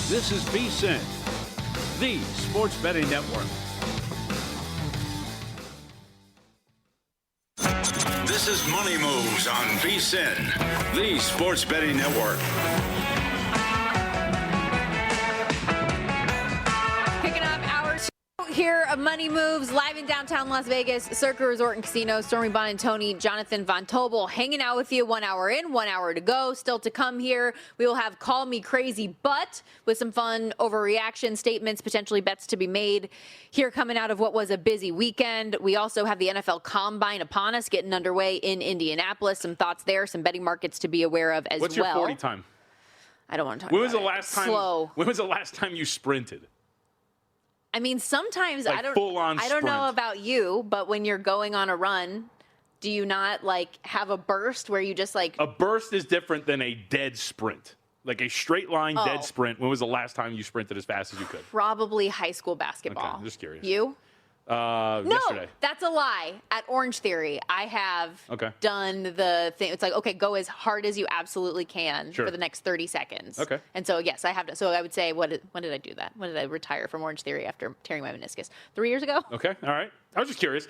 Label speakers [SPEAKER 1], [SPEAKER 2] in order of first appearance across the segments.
[SPEAKER 1] This is VSiN, the sports betting network. This is Money Moves on VSiN, the sports betting network.
[SPEAKER 2] Picking up hour 2 here of Money Moves live in downtown Las Vegas, Circa Resort and Casino. Stormy, Buonantony, Jonathan Von Tobel hanging out with you. 1 hour in, 1 hour to go. Still to come here. We will have Call Me Crazy, but with some fun overreaction statements, potentially bets to be made here coming out of what was a busy weekend. We also have the NFL Combine upon us, getting underway in Indianapolis. Some thoughts there, some betting markets to be aware of as well.
[SPEAKER 3] What's your 40 time?
[SPEAKER 2] I don't want to talk
[SPEAKER 3] When
[SPEAKER 2] about
[SPEAKER 3] was the
[SPEAKER 2] it.
[SPEAKER 3] last time?
[SPEAKER 2] Slow.
[SPEAKER 3] When was the last time you sprinted?
[SPEAKER 2] I mean, sometimes
[SPEAKER 3] Like
[SPEAKER 2] I don't
[SPEAKER 3] full-on
[SPEAKER 2] know
[SPEAKER 3] sprint.
[SPEAKER 2] about you, but when you're going on a run, do you not like have a burst where you just like
[SPEAKER 3] A burst is different than a dead sprint. Like a straight line dead sprint. When was the last time you sprinted as fast as you could?
[SPEAKER 2] probably high school basketball?
[SPEAKER 3] Okay, I'm just curious.
[SPEAKER 2] You? No,
[SPEAKER 3] Yesterday.
[SPEAKER 2] that's a lie. At Orange Theory, I have
[SPEAKER 3] Okay.
[SPEAKER 2] done the thing. It's like, okay, go as hard as you absolutely can
[SPEAKER 3] Sure.
[SPEAKER 2] for the next 30 seconds.
[SPEAKER 3] Okay.
[SPEAKER 2] And so, yes, I have to. So I would say, when did I do that? When did I retire from Orange Theory after tearing my meniscus? 3 years ago?
[SPEAKER 3] Okay, all right. I was just curious.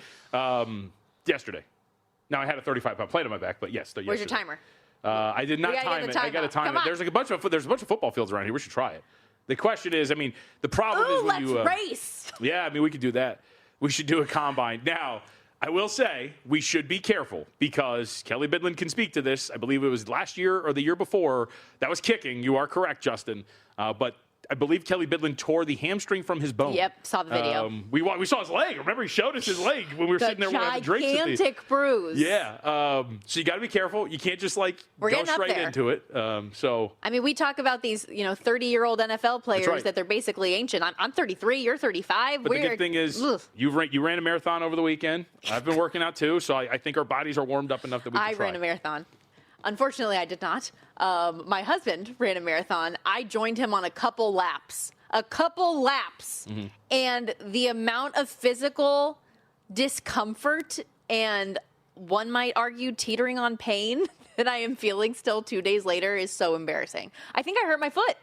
[SPEAKER 3] Yesterday. Now I had a 35-pound plate on my back, but yes.
[SPEAKER 2] Where's your timer?
[SPEAKER 3] I did not
[SPEAKER 2] We gotta get
[SPEAKER 3] time
[SPEAKER 2] the
[SPEAKER 3] it.
[SPEAKER 2] time
[SPEAKER 3] I got to
[SPEAKER 2] up.
[SPEAKER 3] time
[SPEAKER 2] Come
[SPEAKER 3] it.
[SPEAKER 2] on.
[SPEAKER 3] There's a bunch of football fields around here. We should try it. The question is, I mean, the problem is
[SPEAKER 2] Ooh,
[SPEAKER 3] when you
[SPEAKER 2] let's race.
[SPEAKER 3] Yeah, I mean, we could do that. We should do a combine. Now, I will say we should be careful because Kelly Bidlin can speak to this. I believe it was last year or the year before. That was kicking. You are correct, Justin. But I believe Kelly Bidlin tore the hamstring from his bone.
[SPEAKER 2] Yep, saw the video.
[SPEAKER 3] We saw his leg. Remember, he showed us his leg when we were sitting there having drinks.
[SPEAKER 2] Gigantic bruise.
[SPEAKER 3] Yeah. So you got to be careful. You can't just
[SPEAKER 2] We're
[SPEAKER 3] go
[SPEAKER 2] getting up
[SPEAKER 3] straight
[SPEAKER 2] there.
[SPEAKER 3] into it. So
[SPEAKER 2] I mean, we talk about these, 30-year-old NFL players
[SPEAKER 3] right.
[SPEAKER 2] that they're basically ancient. I'm 33. You're 35.
[SPEAKER 3] But the good thing is, you ran a marathon over the weekend. I've been working out too, so I think our bodies are warmed up enough that we can try.
[SPEAKER 2] I ran a marathon. Unfortunately, I did not. My husband ran a marathon. I joined him on a couple laps.
[SPEAKER 3] Mm-hmm.
[SPEAKER 2] And the amount of physical discomfort and, one might argue, teetering on pain that I am feeling still 2 days later is so embarrassing. I think I hurt my foot.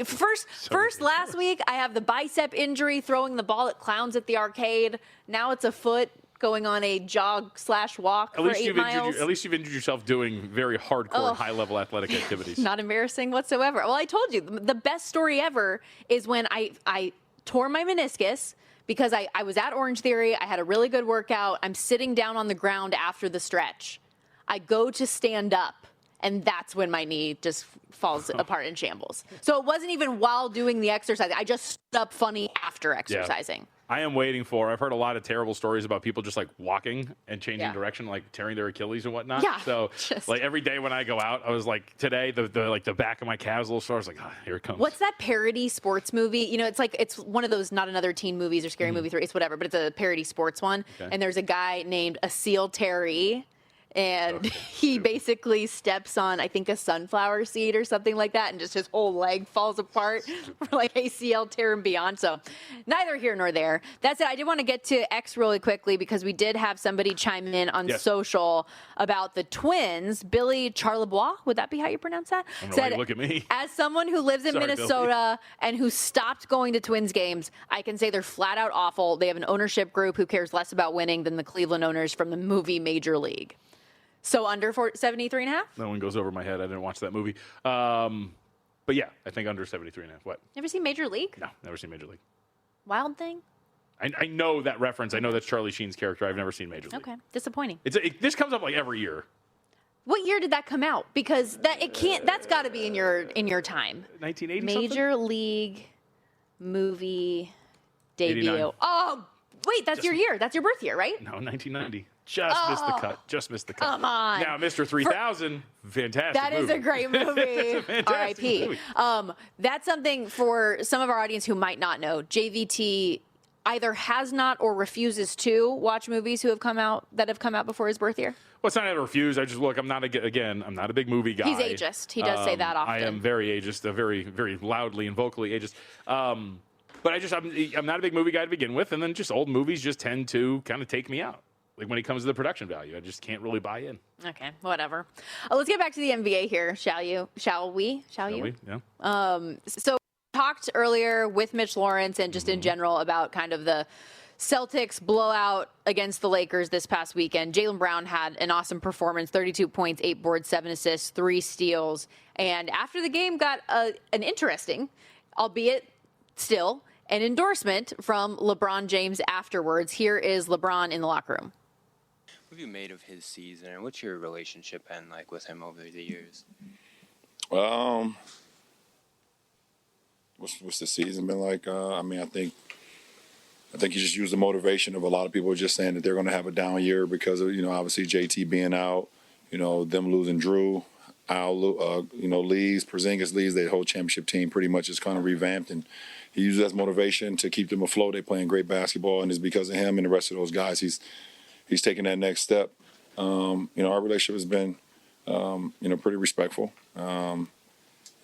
[SPEAKER 2] First last week, I have the bicep injury throwing the ball at clowns at the arcade. Now it's a foot going on a jog/walk for 8 miles.
[SPEAKER 3] At least you've injured yourself doing very hardcore, high-level athletic activities.
[SPEAKER 2] Not embarrassing whatsoever. Well, I told you, the best story ever is when I tore my meniscus because I was at Orange Theory. I had a really good workout. I'm sitting down on the ground after the stretch. I go to stand up, and that's when my knee just falls apart in shambles. So it wasn't even while doing the exercise. I just stood up funny after exercising.
[SPEAKER 3] Yeah. I am waiting for. I've heard a lot of terrible stories about people just like walking and changing direction, like tearing their Achilles and whatnot.
[SPEAKER 2] Yeah,
[SPEAKER 3] So like every day when I go out, I was like, today the back of my calves a little sore. I was like, here it comes.
[SPEAKER 2] What's that parody sports movie? It's one of those not another teen movies or scary movie 3. It's whatever, but it's a parody sports one. Okay. And there's a guy named Asil Terry. And he basically steps on, I think, a sunflower seed or something like that, and just his whole leg falls apart for like ACL tear and beyond. So neither here nor there. That's it. I did want to get to X really quickly because we did have somebody chime in on social about the twins. Billy Charlebois, would that be how you pronounce that?
[SPEAKER 3] I don't know why you look at me.
[SPEAKER 2] As someone who lives in
[SPEAKER 3] Sorry,
[SPEAKER 2] Minnesota and who stopped going to Twins games, I can say they're flat out awful. They have an ownership group who cares less about winning than the Cleveland owners from the movie Major League. So under 73.5?
[SPEAKER 3] That one goes over my head. I didn't watch that movie. But yeah, I think under 73.5. What?
[SPEAKER 2] Never seen Major League?
[SPEAKER 3] No, never seen Major League.
[SPEAKER 2] Wild Thing?
[SPEAKER 3] I know that reference. I know that's Charlie Sheen's character. I've never seen Major League.
[SPEAKER 2] Okay, disappointing.
[SPEAKER 3] This comes up like every year.
[SPEAKER 2] What year did that come out? Because that's got to be in your time.
[SPEAKER 3] 1980
[SPEAKER 2] Major League movie debut.
[SPEAKER 3] 89.
[SPEAKER 2] Oh, wait, that's your year. That's your birth year, right?
[SPEAKER 3] No, 1990. Just missed the cut. Just missed the cut.
[SPEAKER 2] Come on.
[SPEAKER 3] Now, Mr. 3000, fantastic
[SPEAKER 2] That
[SPEAKER 3] movie.
[SPEAKER 2] is a great movie. R.I.P.
[SPEAKER 3] movie.
[SPEAKER 2] That's something for some of our audience who might not know. JVT either has not or refuses to watch movies that have come out before his birth year.
[SPEAKER 3] Well, it's not that I refuse. I just look. I'm not a big movie guy.
[SPEAKER 2] He's ageist. He does say that often.
[SPEAKER 3] I am very ageist, very, very loudly and vocally ageist. But I'm not a big movie guy to begin with, and then just old movies just tend to kind of take me out. Like when it comes to the production value, I just can't really buy in.
[SPEAKER 2] Okay, whatever. Let's get back to the NBA here, shall we? Shall you?
[SPEAKER 3] Yeah.
[SPEAKER 2] So Talked earlier with Mitch Lawrence and just in general about kind of the Celtics blowout against the Lakers this past weekend. Jaylen Brown had an awesome performance, 32 points, 8 boards, 7 assists, 3 steals. And after the game got an interesting, albeit still, an endorsement from LeBron James afterwards. Here is LeBron in the locker room.
[SPEAKER 4] What have you made of his season, and what's your relationship been like with him over the years?
[SPEAKER 5] What's the season been like? I think he just used the motivation of a lot of people just saying that they're going to have a down year because of, obviously JT being out, them losing Drew, Al, leaves, Porzingis leaves. Their whole championship team pretty much is kind of revamped, and he uses that as motivation to keep them afloat. They're playing great basketball, and it's because of him and the rest of those guys. He's taking that next step. Our relationship has been, pretty respectful.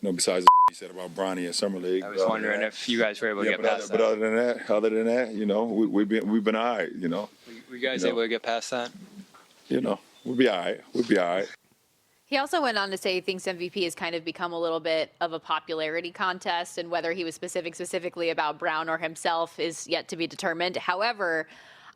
[SPEAKER 5] Besides he said about Bronny at Summer League.
[SPEAKER 4] I was wondering if you guys were able to get past that.
[SPEAKER 5] But other than that, we've been all right.
[SPEAKER 4] Were you guys able to get past that?
[SPEAKER 5] We'll be all right. We'll be all right.
[SPEAKER 2] He also went on to say he thinks MVP has kind of become a little bit of a popularity contest, and whether he was specifically about Brown or himself is yet to be determined. However,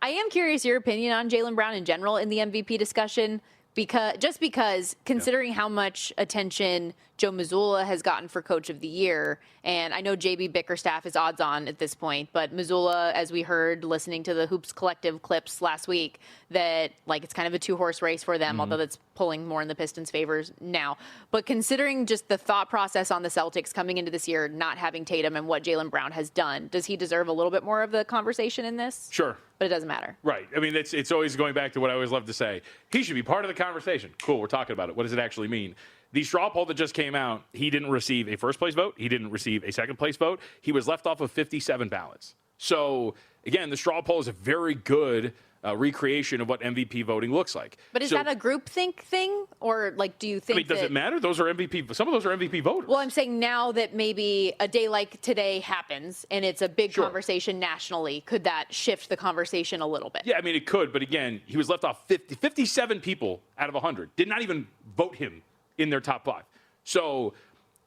[SPEAKER 2] I am curious your opinion on Jaylen Brown in general in the MVP discussion. Because considering how much attention Joe Mazzulla has gotten for Coach of the Year, and I know JB Bickerstaff is odds on at this point, but Mazzulla, as we heard listening to the Hoops Collective clips last week, that it's kind of a 2-horse race for them, although that's pulling more in the Pistons' favors now. But considering just the thought process on the Celtics coming into this year, not having Tatum and what Jaylen Brown has done, does he deserve a little bit more of the conversation in this?
[SPEAKER 3] Sure.
[SPEAKER 2] But it doesn't matter.
[SPEAKER 3] Right. I mean, it's always going back to what I always love to say. He should be part of the conversation. Cool, we're talking about it. What does it actually mean? The straw poll that just came out, he didn't receive a first-place vote. He didn't receive a second-place vote. He was left off of 57 ballots. So, again, the straw poll is a very good recreation of what MVP voting looks like.
[SPEAKER 2] But is that a groupthink thing? Or, do you think
[SPEAKER 3] does it matter? Those are MVP. Some of those are MVP voters.
[SPEAKER 2] Well, I'm saying now that maybe a day like today happens and it's a big conversation nationally, could that shift the conversation a little bit?
[SPEAKER 3] Yeah, I mean, it could. But, again, he was left off 57 people out of 100 did not even vote him in their top 5. So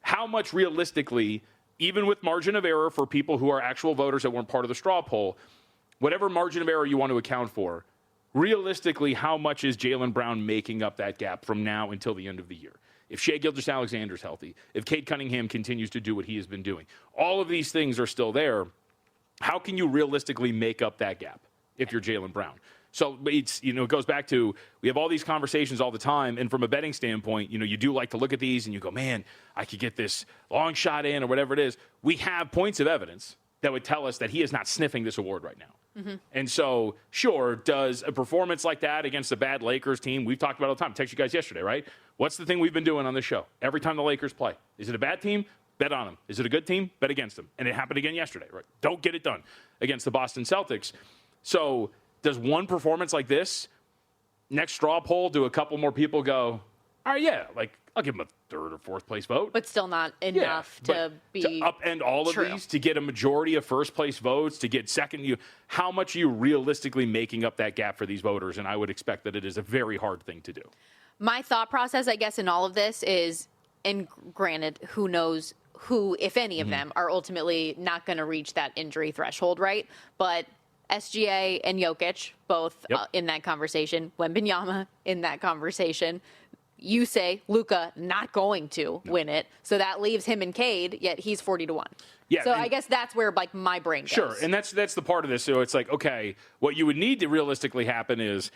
[SPEAKER 3] how much realistically, even with margin of error for people who are actual voters that weren't part of the straw poll, whatever margin of error you want to account for, realistically, how much is Jaylen Brown making up that gap from now until the end of the year? If Shai Gilgeous-Alexander's healthy, if Cade Cunningham continues to do what he has been doing, all of these things are still there. How can you realistically make up that gap if you're Jaylen Brown? So it's, it goes back to, we have all these conversations all the time. And from a betting standpoint, you do like to look at these and you go, man, I could get this long shot in or whatever it is. We have points of evidence that would tell us that he is not sniffing this award right now. Mm-hmm. And so, sure, does a performance like that against a bad Lakers team, we've talked about it all the time. I texted you guys yesterday, right? What's the thing we've been doing on this show? Every time the Lakers play, is it a bad team? Bet on them. Is it a good team? Bet against them. And it happened again yesterday, right? Don't get it done against the Boston Celtics. So does one performance like this, next straw poll, do a couple more people go, all right, yeah, I'll give him a third or fourth place vote.
[SPEAKER 2] But still not enough to be
[SPEAKER 3] to upend all of these, to get a majority of first place votes, to get second. How much are you realistically making up that gap for these voters? And I would expect that it is a very hard thing to do.
[SPEAKER 2] My thought process, I guess, in all of this is, and granted, who knows who, if any of them, are ultimately not going to reach that injury threshold, right? But SGA and Jokic, both in that conversation. Wembanyama in that conversation. You say Luka not going to win it, so that leaves him and Cade. Yet he's 40-1. Yeah, so I guess that's where my brain goes.
[SPEAKER 3] Sure, and that's the part of this. So it's okay, what you would need to realistically happen is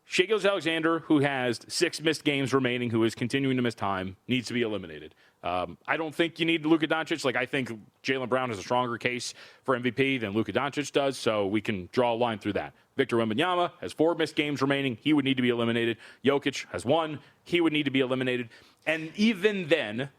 [SPEAKER 3] Shai Gilgeous-Alexander, who has 6 missed games remaining, who is continuing to miss time, needs to be eliminated. I don't think you need Luka Doncic. I think Jaylen Brown has a stronger case for MVP than Luka Doncic does, so we can draw a line through that. Victor Wembanyama has 4 missed games remaining. He would need to be eliminated. Jokic has 1. He would need to be eliminated. And even then,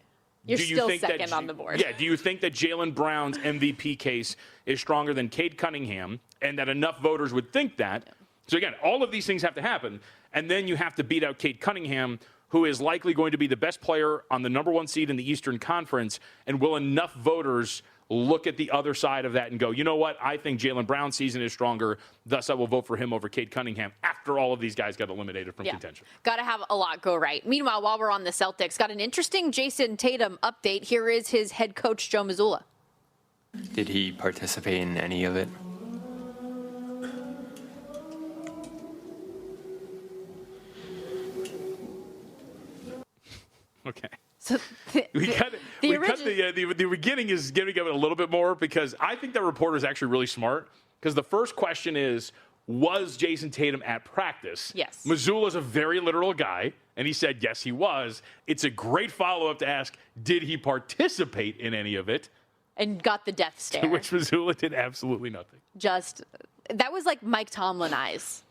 [SPEAKER 2] you're still second on the board.
[SPEAKER 3] Yeah, do you think that Jaylen Brown's MVP case is stronger than Cade Cunningham, and that enough voters would think that? Yeah. So again, all of these things have to happen, and then you have to beat out Cade Cunningham, who is likely going to be the best player on the number 1 seed in the Eastern Conference, and will enough voters look at the other side of that and go, you know what, I think Jaylen Brown's season is stronger, thus I will vote for him over Cade Cunningham after all of these guys got eliminated from contention.
[SPEAKER 2] Got to have a lot go right. Meanwhile, while we're on the Celtics, got an interesting Jason Tatum update. Here is his head coach, Joe Mazzulla.
[SPEAKER 4] Did he participate in any of it?
[SPEAKER 3] Okay.
[SPEAKER 2] So
[SPEAKER 3] The beginning is giving it a little bit more because I think that reporter is actually really smart because the first question is, was Jason Tatum at practice?
[SPEAKER 2] Yes.
[SPEAKER 3] Missoula's a very literal guy, and he said, yes, he was. It's a great follow-up to ask, did he participate in any of it?
[SPEAKER 2] And got the death stare.
[SPEAKER 3] To which Missoula did absolutely nothing.
[SPEAKER 2] That was like Mike Tomlin eyes.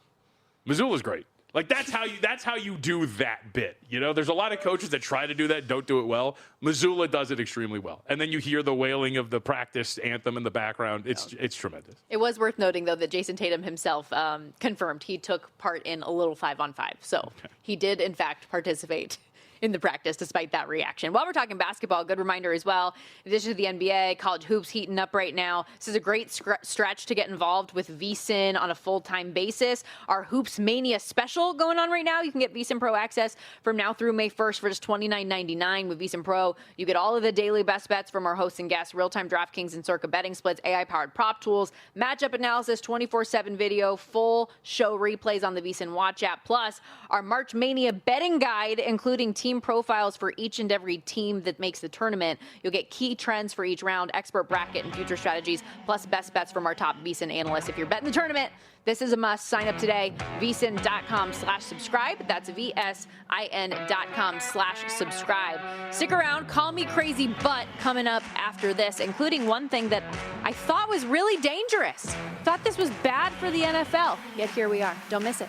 [SPEAKER 3] Missoula's great. Like that's how you do that bit. You know, there's a lot of coaches that try to do that, don't do it well. Missoula does it extremely well. And then you hear the wailing of the practice anthem in the background. It's tremendous.
[SPEAKER 2] It was worth noting, though, that Jason Tatum himself confirmed he took part in a little 5-on-5. So He did, in fact, participate in the practice despite that reaction. While we're talking basketball, good reminder as well, in addition to the NBA, college hoops heating up right now. This is a great stretch to get involved with VSiN on a full-time basis. Our Hoops Mania special going on right now. You can get VSiN Pro access from now through May 1st for just $29.99 with VSiN Pro. You get all of the daily best bets from our hosts and guests, real-time DraftKings and Circa betting splits, AI-powered prop tools, matchup analysis, 24/7 video, full show replays on the VSiN Watch app, plus our March Mania betting guide, including team profiles for each and every team that makes the tournament. You'll get key trends for each round, expert bracket and future strategies, plus best bets from our top VSiN analysts. If you're betting the tournament, this is a must. Sign up today, vsin.com/subscribe. That's VSIN.com/subscribe. Stick around. Call Me Crazy But coming up after this, including one thing that I thought was really dangerous. Thought this was bad for the NFL. Yet here we are. Don't miss it.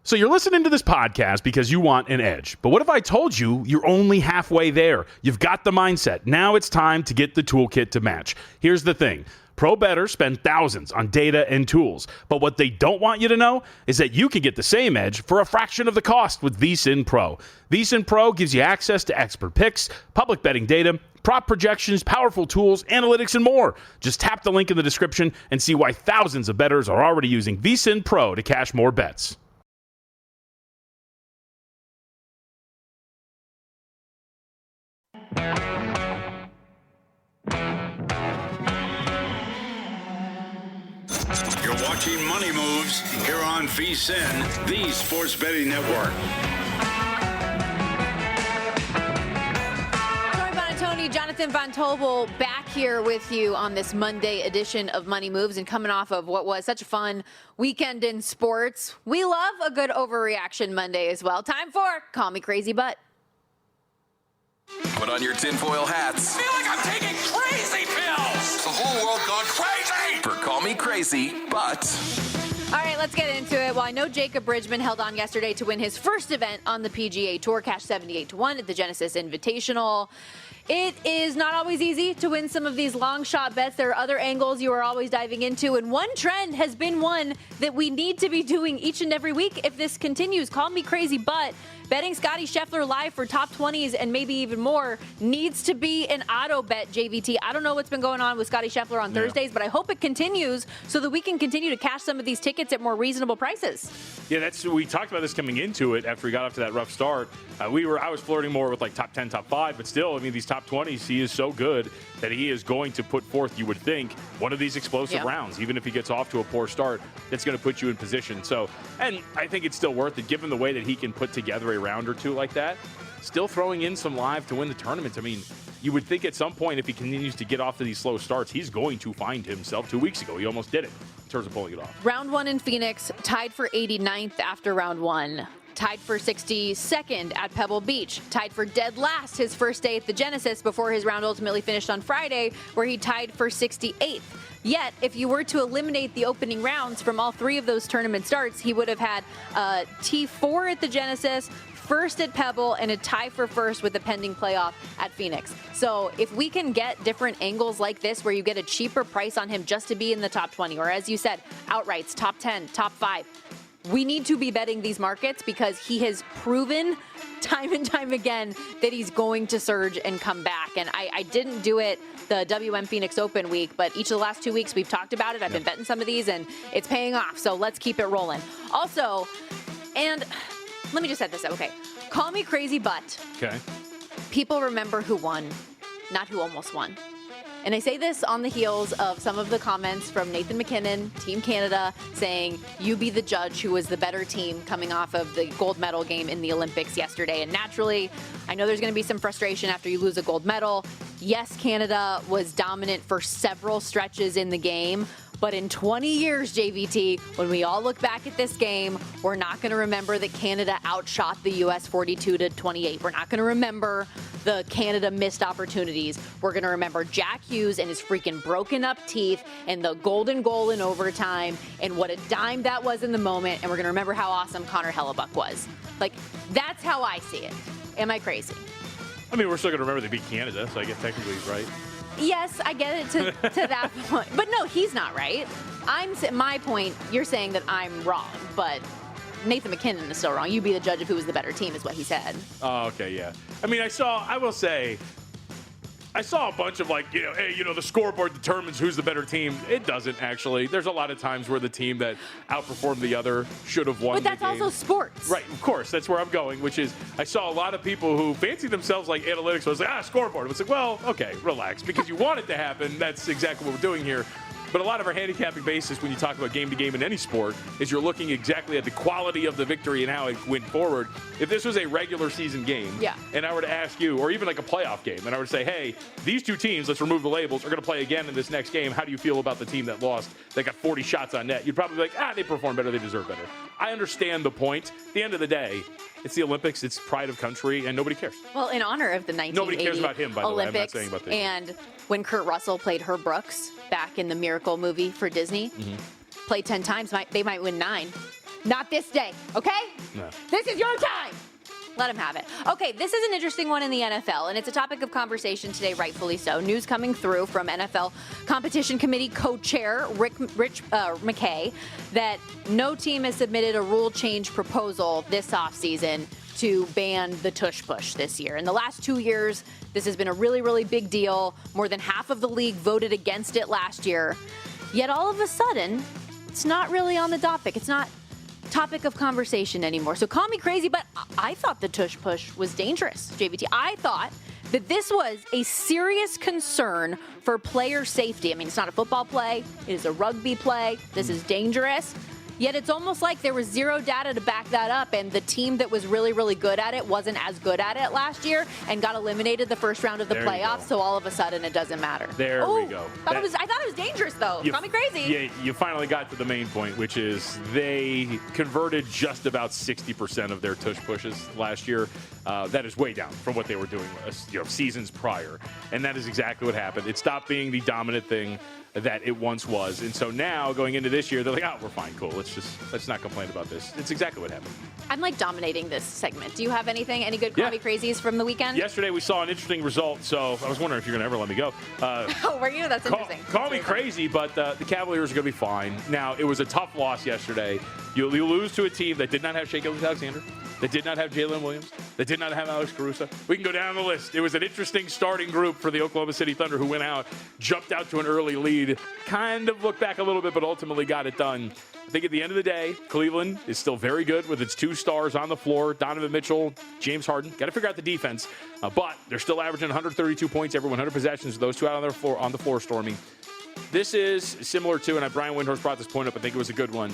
[SPEAKER 3] So you're listening to this podcast because you want an edge. But what if I told you you're only halfway there? You've got the mindset. Now it's time to get the toolkit to match. Here's the thing. Pro bettors spend thousands on data and tools. But what they don't want you to know is that you can get the same edge for a fraction of the cost with VSiN Pro. VSiN Pro gives you access to expert picks, public betting data, prop projections, powerful tools, analytics, and more. Just tap the link in the description and see why thousands of bettors are already using VSiN Pro to cash more bets.
[SPEAKER 1] You're watching Money Moves here on VSiN, the sports betting network.
[SPEAKER 2] Stormy Buonantony, Jonathan Von Tobel back here with you on this Monday edition of Money Moves, and coming off of what was such a fun weekend in sports. We love a good overreaction Monday as well. Time for Call Me Crazy But.
[SPEAKER 6] Put on your tinfoil hats.
[SPEAKER 7] I feel like I'm taking crazy pills.
[SPEAKER 6] The whole world gone crazy. For Call Me Crazy, but...
[SPEAKER 2] All right, let's get into it. Well, I know Jacob Bridgman held on yesterday to win his first event on the PGA Tour, cash 78-1 at the Genesis Invitational. It is not always easy to win some of these long shot bets. There are other angles you are always diving into, and one trend has been one that we need to be doing each and every week if this continues. Call me crazy, but betting Scottie Scheffler live for top 20s and maybe even more needs to be an auto bet, JVT. I don't know what's been going on with Scottie Scheffler on Thursdays, but I hope it continues so that we can continue to cash some of these tickets at more reasonable prices.
[SPEAKER 3] Yeah, we talked about this coming into it after we got off to that rough start. I was flirting more with like top 10, top 5, but still, I mean, these top 20s, he is so good that he is going to put forth, you would think, one of these explosive rounds. Even if he gets off to a poor start, that's going to put you in position. So, and I think it's still worth it, given the way that he can put together a round or two like that. Still throwing in some live to win the tournament. I mean, you would think at some point, if he continues to get off to these slow starts, he's going to find himself. 2 weeks ago, he almost did it in terms of pulling it off.
[SPEAKER 2] Round 1 in Phoenix, tied for 89th after round 1. Tied for 62nd at Pebble Beach. Tied for dead last his first day at the Genesis before his round ultimately finished on Friday, where he tied for 68th. Yet, if you were to eliminate the opening rounds from all 3 of those tournament starts, he would have had T4 at the Genesis, first at Pebble, and a tie for first with a pending playoff at Phoenix. So if we can get different angles like this where you get a cheaper price on him just to be in the top 20, or as you said, outrights, top 10, top 5, we need to be betting these markets because he has proven time and time again that he's going to surge and come back. And I didn't do it the WM Phoenix Open week, but each of the last 2 weeks we've talked about it. I've been betting some of these and it's paying off. So let's keep it rolling. Also, And let me just set this up. Okay. Call me crazy, but
[SPEAKER 3] Okay.
[SPEAKER 2] people remember who won, not who almost won. And I say this on the heels of some of the comments from Nathan McKinnon, Team Canada, saying, you be the judge who was the better team coming off of the gold medal game in the Olympics yesterday. And naturally, I know there's going to be some frustration after you lose a gold medal. Yes, Canada was dominant for several stretches in the game. But in 20 years, JVT, when we all look back at this game, we're not going to remember that Canada outshot the U.S. 42-28. We're not going to remember the Canada missed opportunities. We're going to remember Jack Hughes and his freaking broken up teeth and the golden goal in overtime and what a dime that was in the moment. And we're going to remember how awesome Connor Hellebuck was. Like, that's how I see it. Am I crazy?
[SPEAKER 3] I mean, we're still going to remember they beat Canada, so I guess technically he's right.
[SPEAKER 2] Yes, I get it to that point. But no, he's not right. My point, you're saying that I'm wrong, but Nathan McKinnon is still wrong. You be the judge of who was the better team is what he said.
[SPEAKER 3] Oh, okay, yeah. I mean, I saw a bunch of like, hey, the scoreboard determines who's the better team. It doesn't actually. There's a lot of times where the team that outperformed the other should have won.
[SPEAKER 2] But that's
[SPEAKER 3] the game.
[SPEAKER 2] also sports.
[SPEAKER 3] Right, of course. That's where I'm going, which is I saw a lot of people who fancy themselves like analytics. I was like, scoreboard. It's like, well, okay, relax. Because you want it to happen. That's exactly what we're doing here. But a lot of our handicapping basis when you talk about game to game in any sport is you're looking exactly at the quality of the victory and how it went forward. If this was a regular season game, and I were to ask you, or even like a playoff game, and I were to say, hey, these two teams, let's remove the labels, are going to play again in this next game. How do you feel about the team that lost? They got 40 shots on net. You'd probably be like, they performed better, they deserve better. I understand the point. At the end of the day, it's the Olympics, it's pride of country, and nobody cares.
[SPEAKER 2] Well, in honor of the 1980
[SPEAKER 3] nobody cares about him, by the way. I'm not saying about this.
[SPEAKER 2] And when Kurt Russell played Herb Brooks back in the Miracle movie for Disney, played 10 times, they might win 9. Not this day, okay?
[SPEAKER 3] No.
[SPEAKER 2] This is your time. Let him have it. Okay, this is an interesting one in the NFL, and it's a topic of conversation today, rightfully so. News coming through from NFL Competition Committee co-chair Rich McKay that no team has submitted a rule change proposal this offseason to ban the tush push this year. In the last 2 years, this has been a really, really big deal. More than half of the league voted against it last year. Yet all of a sudden, it's not really on the topic. It's not topic of conversation anymore. So call me crazy, but I thought the tush push was dangerous, JVT. I thought that this was a serious concern for player safety. I mean, it's not a football play. It is a rugby play. This is dangerous. Yet it's almost like there was zero data to back that up, and the team that was really, really good at it wasn't as good at it last year and got eliminated the first round of the playoffs, so all of a sudden it doesn't matter.
[SPEAKER 3] There we go.
[SPEAKER 2] I thought it was dangerous, though. Call me crazy.
[SPEAKER 3] Yeah, you finally got to the main point, which is they converted just about 60% of their tush pushes last year. That is way down from what they were doing seasons prior, and that is exactly what happened. It stopped being the dominant thing that it once was. And so now going into this year, they're like, we're fine, cool. Let's not complain about this. It's exactly what happened.
[SPEAKER 2] I'm like dominating this segment. Do you have any good Call Me Crazies from the weekend?
[SPEAKER 3] Yesterday we saw an interesting result, so I was wondering if you're going to ever let me go.
[SPEAKER 2] Oh, were you? That's interesting.
[SPEAKER 3] Call me crazy, but the Cavaliers are going to be fine. Now, it was a tough loss yesterday. You lose to a team that did not have Shea Gilgeous-Alexander, that did not have Jalen Williams, that did not have Alex Caruso. We can go down the list. It was an interesting starting group for the Oklahoma City Thunder who went out, jumped out to an early lead, kind of looked back a little bit, but ultimately got it done. I think at the end of the day, Cleveland is still very good with its 2 stars on the floor, Donovan Mitchell, James Harden. Got to figure out the defense, but they're still averaging 132 points every 100 possessions. Those 2 out on the floor, Stormy. This is similar to, and Brian Windhorst brought this point up, I think it was a good one.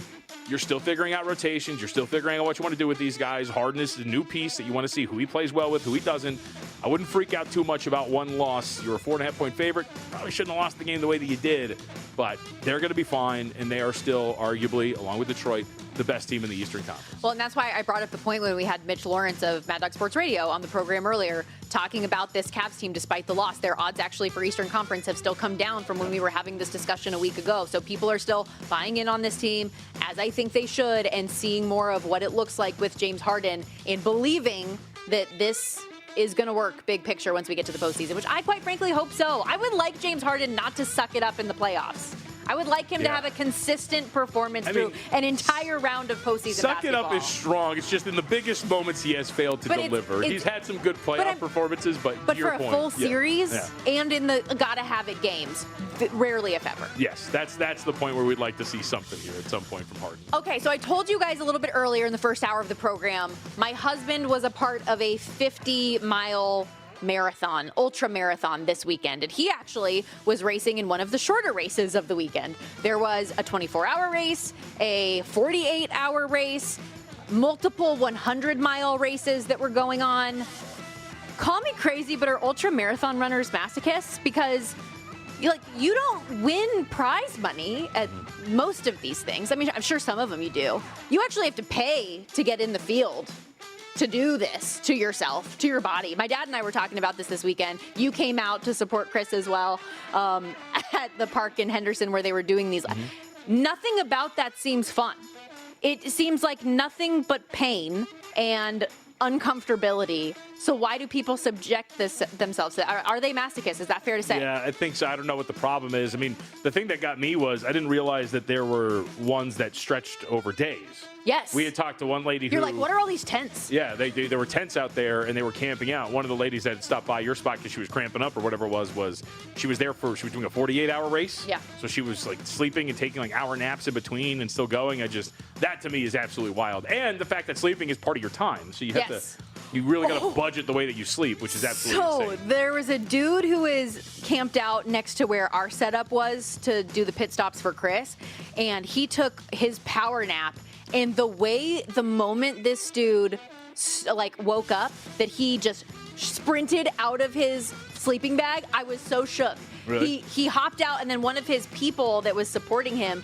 [SPEAKER 3] You're still figuring out rotations. You're still figuring out what you want to do with these guys. Harden is a new piece that you want to see who he plays well with, who he doesn't. I wouldn't freak out too much about one loss. You're a 4.5-point favorite. Probably shouldn't have lost the game the way that you did, but they're going to be fine, and they are still arguably, along with Detroit, the best team in the Eastern Conference.
[SPEAKER 2] Well, and that's why I brought up the point when we had Mitch Lawrence of Mad Dog Sports Radio on the program earlier talking about this Cavs team despite the loss. Their odds actually for Eastern Conference have still come down from when we were having this discussion a week ago. So people are still buying in on this team, as I think they should, and seeing more of what it looks like with James Harden and believing that this is going to work big picture once we get to the postseason, which I quite frankly hope so. I would like James Harden not to suck it up in the playoffs. I would like him to have a consistent performance through an entire round of postseason
[SPEAKER 3] Suck
[SPEAKER 2] basketball.
[SPEAKER 3] it up is strong. It's just in the biggest moments he has failed to deliver. He's had some good playoff performances, but
[SPEAKER 2] for
[SPEAKER 3] your
[SPEAKER 2] a
[SPEAKER 3] point,
[SPEAKER 2] full series and in the gotta have it games, rarely if ever.
[SPEAKER 3] Yes, that's the point where we'd like to see something here at some point from Harden.
[SPEAKER 2] Okay, so I told you guys a little bit earlier in the first hour of the program, my husband was a part of a 50-mile marathon, ultra marathon this weekend. And he actually was racing in one of the shorter races of the weekend. There was a 24-hour race, a 48-hour race, multiple 100-mile races that were going on. Call me crazy, but are ultra marathon runners masochists? Because you don't win prize money at most of these things. I mean, I'm sure some of them you do. You actually have to pay to get in the field to do this to yourself, to your body. My dad and I were talking about this weekend. You came out to support Chris as well at the park in Henderson where they were doing these. Nothing about that seems fun. It seems like nothing but pain and uncomfortability. So why do people subject themselves to that? Are they masochists? Is that fair to say?
[SPEAKER 3] Yeah, I think so. I don't know what the problem is. I mean, the thing that got me was I didn't realize that there were ones that stretched over days.
[SPEAKER 2] Yes.
[SPEAKER 3] We had talked to one lady
[SPEAKER 2] You're like, what are all these tents?
[SPEAKER 3] Yeah, there were tents out there, and they were camping out. One of the ladies that had stopped by your spot because she was cramping up or whatever it was she was there she was doing a 48-hour race. Yeah. So she was like sleeping and taking like hour naps in between and still going. That to me is absolutely wild. And the fact that sleeping is part of your time. So you have to, you really got to budget the way that you sleep, which is absolutely insane.
[SPEAKER 2] So there was a dude who is camped out next to where our setup was to do the pit stops for Chris, and he took his power nap. And the moment this dude woke up, that he just sprinted out of his sleeping bag, I was so shook.
[SPEAKER 3] Really?
[SPEAKER 2] He hopped out, and then one of his people that was supporting him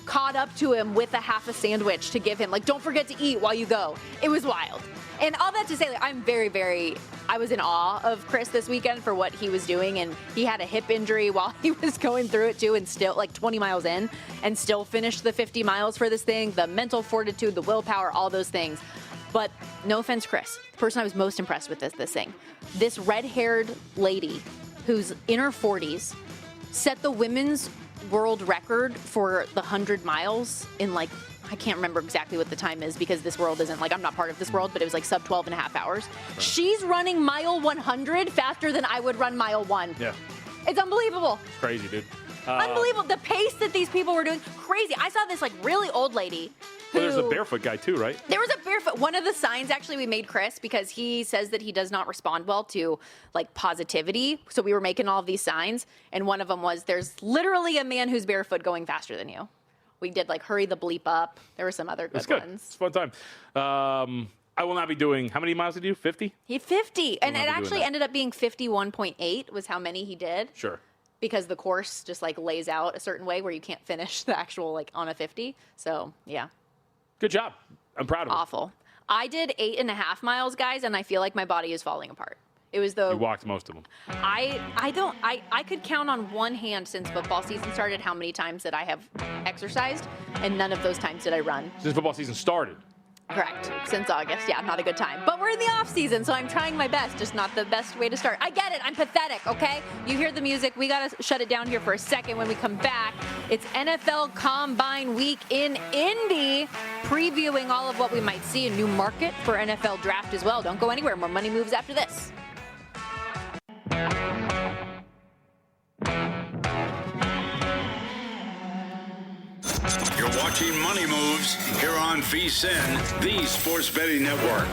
[SPEAKER 2] caught up to him with half a sandwich to give him. Don't forget to eat while you go. It was wild. And all that to say, I'm very, very, I was in awe of Chris this weekend for what he was doing. And he had a hip injury while he was going through it too, and still 20 miles in, and still finished the 50 miles for this thing. The mental fortitude, the willpower, all those things. But no offense, Chris, the person I was most impressed with this thing, this red-haired lady who's in her 40s set the women's world record for the 100 miles in I can't remember exactly what the time is because this world isn't I'm not part of this world, but it was sub 12 and a half hours. Right. She's running mile 100 faster than I would run mile 1. Yeah. It's unbelievable.
[SPEAKER 3] It's crazy, dude.
[SPEAKER 2] Unbelievable. The pace that these people were doing, crazy. I saw this really old lady.
[SPEAKER 3] Well, there's a barefoot guy too, right?
[SPEAKER 2] There was a barefoot. One of the signs actually we made Chris because he says that he does not respond well to positivity. So we were making all of these signs, and one of them was there's literally a man who's barefoot going faster than you. We did hurry the bleep up. There were some other good ones.
[SPEAKER 3] It's a fun time. I will not be doing, how many miles did you do? 50?
[SPEAKER 2] He 50. And it actually ended up being 51.8 was how many he did.
[SPEAKER 3] Sure.
[SPEAKER 2] Because the course just lays out a certain way where you can't finish the actual on a 50. So, yeah.
[SPEAKER 3] Good job. I'm proud of you.
[SPEAKER 2] Awful. I did 8.5 miles, guys, and I feel like my body is falling apart. It was
[SPEAKER 3] You walked most of them.
[SPEAKER 2] I could count on one hand since football season started how many times that I have exercised, and none of those times did I run.
[SPEAKER 3] Since football season started.
[SPEAKER 2] Correct. Since August. Yeah, not a good time. But we're in the off season, so I'm trying my best, just not the best way to start. I get it. I'm pathetic, okay? You hear the music. We got to shut it down here for a second. When we come back, it's NFL Combine Week in Indy, previewing all of what we might see, a new market for NFL Draft as well. Don't go anywhere. More Money Moves after this.
[SPEAKER 1] You're watching Money Moves here on VSiN, the Sports Betting Network.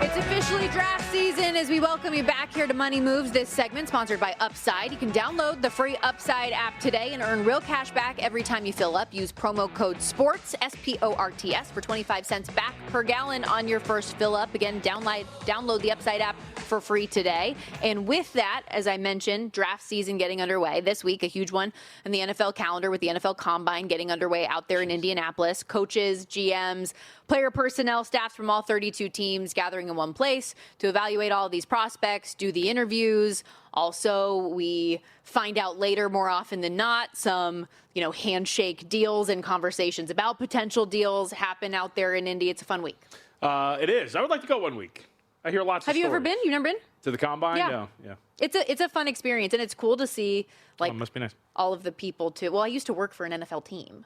[SPEAKER 2] It's officially draft season as we welcome you back here to Money Moves. This segment sponsored by Upside. You can download the free Upside app today and earn real cash back every time you fill up. Use promo code SPORTS, SPORTS, for 25 cents back per gallon on your first fill up. Again, download the Upside app for free today. And with that, as I mentioned, draft season getting underway this week, a huge one in the NFL calendar with the NFL Combine getting underway out there in Indianapolis. Coaches, GMs, player personnel, staffs from all 32 teams gathering in one place to evaluate all of these prospects, do the interviews. Also, we find out later, more often than not, some, handshake deals and conversations about potential deals happen out there in Indy. It's a fun week.
[SPEAKER 3] It is. I would like to go 1 week. I hear lots of stories.
[SPEAKER 2] Have you ever been? You've never been?
[SPEAKER 3] To the Combine?
[SPEAKER 2] Yeah.
[SPEAKER 3] No. Yeah.
[SPEAKER 2] It's a fun experience, and it's cool to see like
[SPEAKER 3] must be nice.
[SPEAKER 2] all of the people too. Well, I used to work for an NFL team.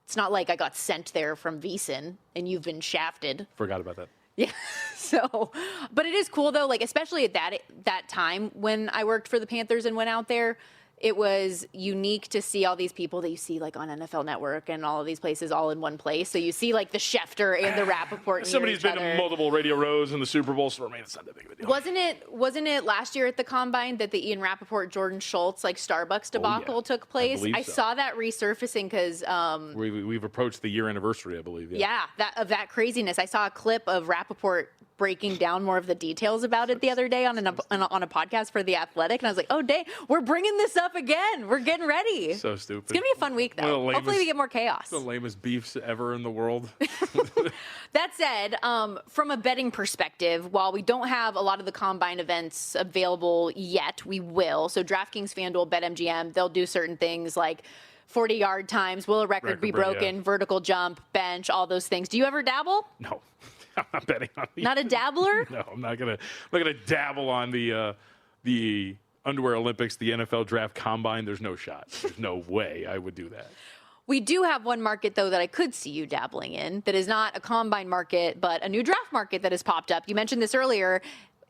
[SPEAKER 2] It's not like I got sent there from VSiN and you've been shafted.
[SPEAKER 3] Forgot about that.
[SPEAKER 2] Yeah. So, but it is cool though, like especially at that time when I worked for the Panthers and went out there, it was unique to see all these people that you see like on NFL Network and all of these places all in one place. So you see like the Schefter and the Rappaport.
[SPEAKER 3] Somebody's been to multiple Radio Rows in the Super Bowl, so it's not that big of a deal.
[SPEAKER 2] Wasn't it last year at the Combine that the Ian Rappaport, Jordan Schultz, like Starbucks debacle took place? I saw that resurfacing because
[SPEAKER 3] we've approached the year anniversary, I believe.
[SPEAKER 2] Yeah, that craziness. I saw a clip of Rappaport breaking down more of the details about it the other day on a podcast for The Athletic, and I was like, oh, dang, we're bringing this up again. We're getting ready.
[SPEAKER 3] So stupid.
[SPEAKER 2] It's going to be a fun week, though. Hopefully we get more chaos.
[SPEAKER 3] The lamest beefs ever in the world.
[SPEAKER 2] That said, from a betting perspective, while we don't have a lot of the Combine events available yet, we will. So DraftKings, FanDuel, BetMGM, they'll do certain things like 40-yard times, will a record be broken, vertical jump, bench, all those things. Do you ever dabble?
[SPEAKER 3] No. I'm not betting on these.
[SPEAKER 2] Not a dabbler?
[SPEAKER 3] No, I'm not gonna dabble on the Underwear Olympics, the NFL Draft Combine. There's no shot. There's no way I would do that.
[SPEAKER 2] We do have one market, though, that I could see you dabbling in that is not a Combine market, but a new draft market that has popped up. You mentioned this earlier.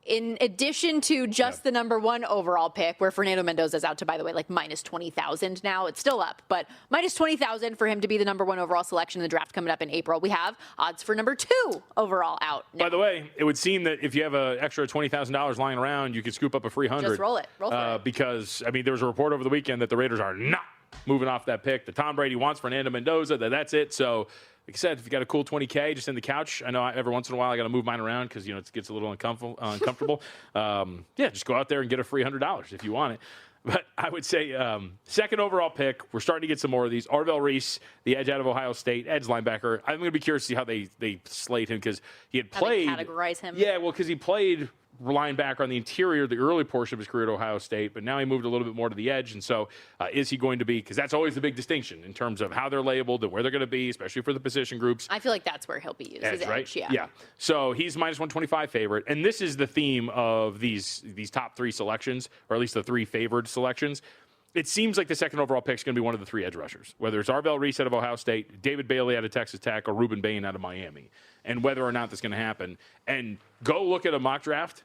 [SPEAKER 2] In addition to just the number one overall pick, where Fernando Mendoza is out to, by the way, like minus 20,000 now. It's still up, but minus 20,000 for him to be the number one overall selection in the draft coming up in April. We have odds for number two overall out now.
[SPEAKER 3] By the way, it would seem that if you have an extra $20,000 lying around, you could scoop up a free $100.
[SPEAKER 2] Just roll it. Roll for it.
[SPEAKER 3] Because, I mean, there was a report over the weekend that the Raiders are not moving off that pick. The Tom Brady wants Fernando Mendoza. That's it. So, like I said, if you got a cool $20K just in the couch, I know every once in a while I got to move mine around because, it gets a little uncomfortable. Just go out there and get a free $100 if you want it. But I would say second overall pick, we're starting to get some more of these. Arvell Reese, the edge out of Ohio State, edge linebacker. I'm going to be curious to see how they slate him because he had played.
[SPEAKER 2] How they categorize him.
[SPEAKER 3] Yeah, well, because he played linebacker on the interior the early portion of his career at Ohio State, but now he moved a little bit more to the edge. And so is he going to be, because that's always the big distinction in terms of how they're labeled and where they're going to be, especially for the position groups.
[SPEAKER 2] I feel like that's where he'll be used.
[SPEAKER 3] Edge,
[SPEAKER 2] his
[SPEAKER 3] right?
[SPEAKER 2] edge,
[SPEAKER 3] Yeah. So he's minus 125 favorite. And this is the theme of these top three selections, or at least the three favored selections. It seems like the second overall pick is going to be one of the three edge rushers, whether it's Arvell Reese out of Ohio State, David Bailey out of Texas Tech, or Ruben Bain out of Miami, and whether or not that's going to happen. And go look at a mock draft.